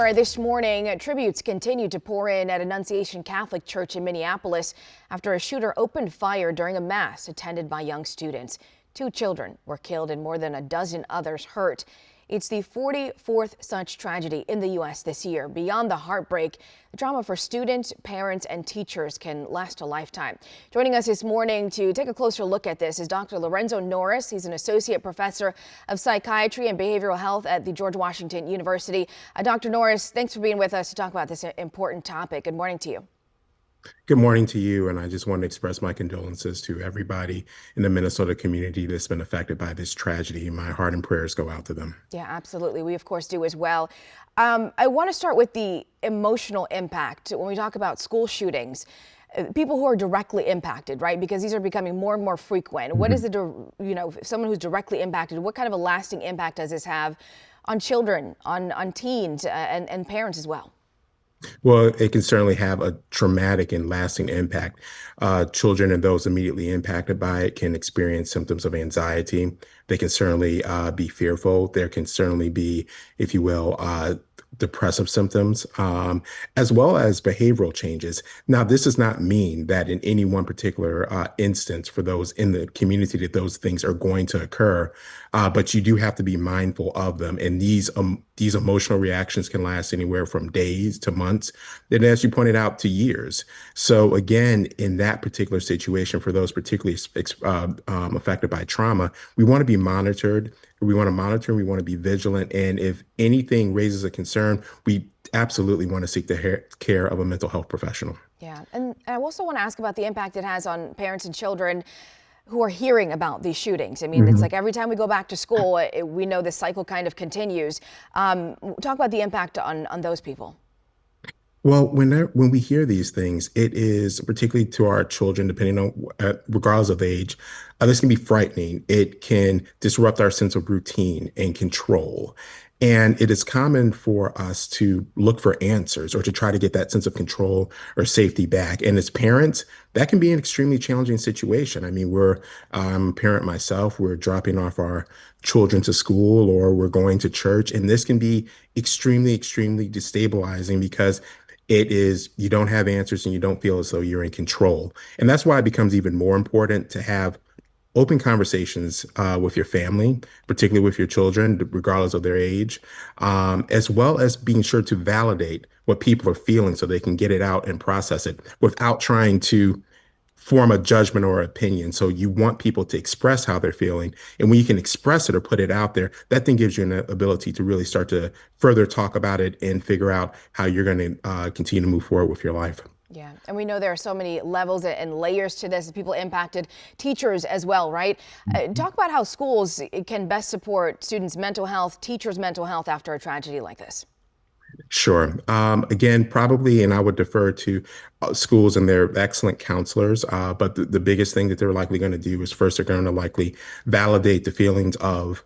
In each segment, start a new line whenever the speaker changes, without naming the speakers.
All right, this morning, tributes continue to pour in at Annunciation Catholic Church in Minneapolis after a shooter opened fire during a mass attended by young students. 2 children were killed and more than a dozen others hurt. It's the 44th such tragedy in the U.S. this year. Beyond the heartbreak, the trauma for students, parents, and teachers can last a lifetime. Joining us this morning to take a closer look at this is Dr. Lorenzo Norris. He's an associate professor of psychiatry and behavioral health at the George Washington University. Dr. Norris, thanks for being with us to talk about this important topic. Good morning to you.
Good morning to you, and I just want to express my condolences to everybody in the Minnesota community that's been affected by this tragedy. My heart and prayers go out to them.
Yeah, absolutely. We, of course, do as well. I want to start with the emotional impact. When we talk about school shootings, people who are directly impacted, right? Because these are becoming more and more frequent. What is someone who's directly impacted, what kind of a lasting impact does this have on children, on teens, and parents as well?
Well, it can certainly have a traumatic and lasting impact. Children and those immediately impacted by it can experience symptoms of anxiety. They can certainly be fearful. There can certainly be, if you will, depressive symptoms, as well as behavioral changes. Now, this does not mean that in any one particular instance for those in the community that those things are going to occur, but you do have to be mindful of them. And these emotional reactions can last anywhere from days to months, and as you pointed out, to years. So again, in that particular situation, for those particularly affected by trauma, we want to be monitored. We want to monitor, we want to be vigilant. And if anything raises a concern, we absolutely want to seek the care of a mental health professional.
Yeah, and I also want to ask about the impact it has on parents and children who are hearing about these shootings. I mean, it's like every time we go back to school, we know this cycle kind of continues. Talk about the impact on those people.
Well, when we hear these things, it is particularly to our children, depending on regardless of age, this can be frightening. It can disrupt our sense of routine and control. And it is common for us to look for answers or to try to get that sense of control or safety back. And as parents, that can be an extremely challenging situation. I mean, I'm a parent myself. We're dropping off our children to school or we're going to church. And this can be extremely, extremely destabilizing because you don't have answers and you don't feel as though you're in control. And that's why it becomes even more important to have open conversations with your family, particularly with your children, regardless of their age, as well as being sure to validate what people are feeling so they can get it out and process it without trying to form a judgment or opinion. So you want people to express how they're feeling. And when you can express it or put it out there, that then gives you an ability to really start to further talk about it and figure out how you're going to continue to move forward with your life.
Yeah, and we know there are so many levels and layers to this, people impacted, teachers as well, right? Talk about how schools can best support students' mental health, teachers' mental health after a tragedy like this.
Sure. Again, probably, and I would defer to schools and their excellent counselors. But the biggest thing that they're likely going to do is first, they're going to likely validate the feelings of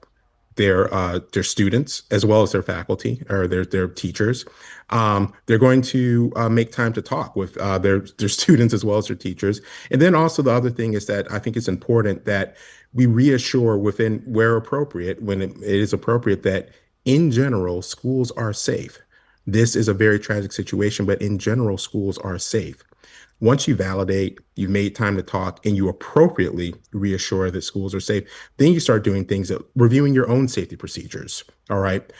their students as well as their faculty or their teachers. They're going to make time to talk with their students as well as their teachers. And then also the other thing is that I think it's important that we reassure within where appropriate, when it is appropriate, that in general, schools are safe. This is a very tragic situation, but in general, schools are safe. Once you validate, you've made time to talk, and you appropriately reassure that schools are safe, then you start doing things that reviewing your own safety procedures. All right,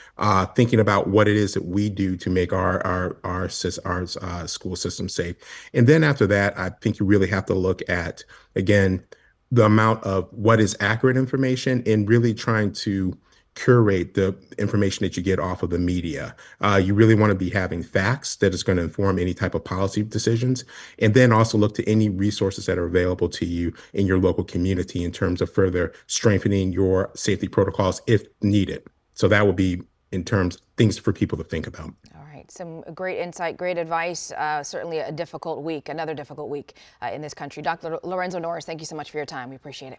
thinking about what it is that we do to make our school system safe, and then after that, I think you really have to look at again the amount of what is accurate information and really trying to curate the information that you get off of the media. You really want to be having facts that is going to inform any type of policy decisions, and then also look to any resources that are available to you in your local community in terms of further strengthening your safety protocols if needed. So that would be in terms things for people to think about.
All right, some great insight, great advice. Certainly a difficult week, another difficult week in this country. Dr. Lorenzo Norris, thank you so much for your time. We appreciate it.